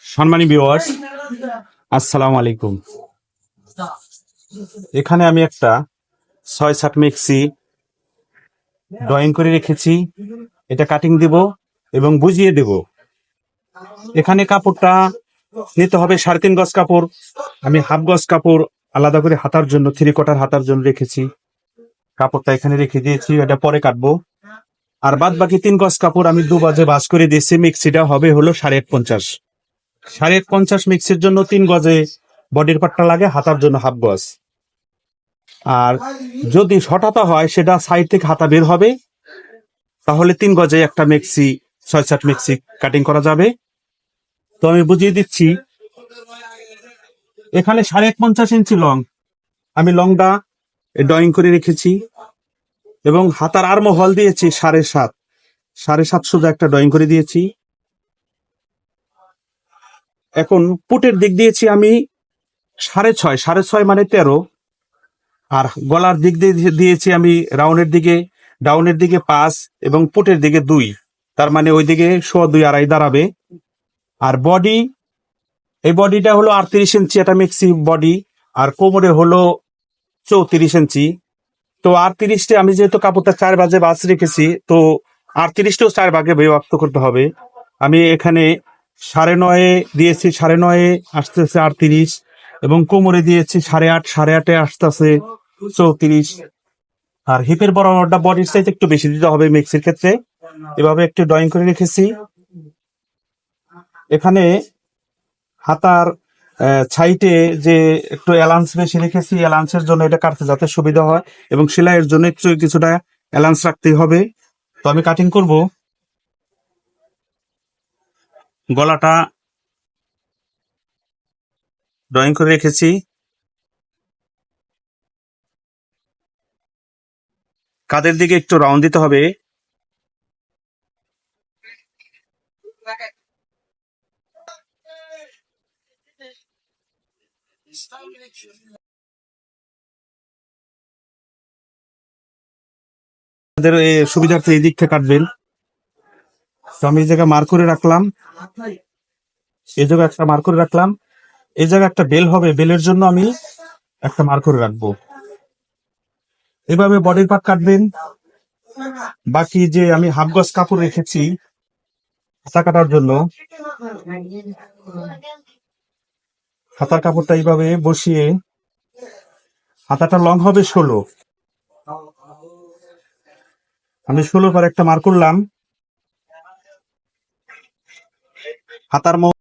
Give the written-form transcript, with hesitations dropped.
সম্মানী ভিউয়ার্স, আসসালামু আলাইকুম। এখানে আমি একটা 6-7 মেক্সি ড্রয়িং করে রেখেছি। এটা কাটিং দিব এবং বুঝিয়ে দেব। এখানে কাপড়টা নিতে হবে 3.5 গজ কাপড়। আমি হাফ গজ কাপড় আলাদা করে হাতার জন্য, 3/4 হাতার জন্য রেখেছি। কাপড়টা এখানে রেখে দিয়েছি, এটা পরে কাটবো। আর বাদ বাকি 3 গজ কাপড় আমি 2 বাজে ভাঁজ করে দিয়েছি। মিক্সিটা হবে হলো 1.50। 1.50 মিক্সির জন্য 3 গজে বডির পাটটা লাগে, হাতার জন্য হাফ গজ। আর যদি শর্ট হাতা হয়, সেটা সাইড থেকে হাতা বের হবে, তাহলে 3 গজে একটা মেক্সি 6-7 মেক্সি কাটিং করা যাবে। তো আমি বুঝিয়ে দিচ্ছি। এখানে 1.50 ইঞ্চি লং, আমি লংটা ড্রয়িং করে রেখেছি এবং হাতার আর্ম হল দিয়েছি 7.5, 7.5 সোজা একটা ড্রয়িং করে দিয়েছি। এখন পুটের দিক দিয়েছি আমি 6.5, 6.5 মানে 13। আর গলার দিক দিয়ে দিয়েছি আমি ডাউনের দিকে 5 এবং পুটের দিকে 2, তার মানে ওই দিকে 2.25 দাঁড়াবে। আর এই বডিটা হলো 38 ইঞ্চি, এটা মেক্সি বডি। আর কোমরে হলো 34 ইঞ্চি। তো 38টে আমি যেহেতু কাপড়টা 4 ভাঁজে ভাঁজ রেখেছি, তো 38টাও 4 ভাগে বিভক্ত করতে হবে। আমি এখানে 9.5 দিয়েছি, 9.5 আসতেছে 38, এবং কোমরে দিয়েছি 8.5, 8.5 আসতেছে 34। আর হিপের বরাবরটা বডির সাইজ একটু বেশি দিতে হবে মেক্সির ক্ষেত্রে। এভাবে একটু ড্রয়িং করে রেখেছি। এখানে হাতার সাইডে যে একটু অ্যালান্স বেশি রেখেছি, অ্যালান্সের জন্য এটা কাটতে যাতে সুবিধা হয়, এবং সেলাইয়ের জন্য একটু কিছুটা অ্যালান্স রাখতেই হবে। তো আমি কাটিং করব। গলাটা ড্রয়িং করে রেখেছি। কাঁধের দিকে একটু রাউন্ড দিতে হবে। আমাদের সুবিধার্থে এই দিক থেকে কাটবেন। তো আমি এই জায়গায় মার্ক করে রাখলাম, এই জায়গায় একটা মার্ক করে রাখলাম। এই জায়গায় একটা বেল হবে, বেলের জন্য আমি একটা মার্ক করে রাখবো। এভাবে বডির পার্ট কাটবেন। বাকি যে আমি হাফ গজ কাপড় রেখেছি হাতা কাটার জন্য, হাতার কাপড়টা এইভাবে বসিয়ে, হাতাটা লং হবে 16, আমি 16 পর একটা মার্ক করলাম। হাতার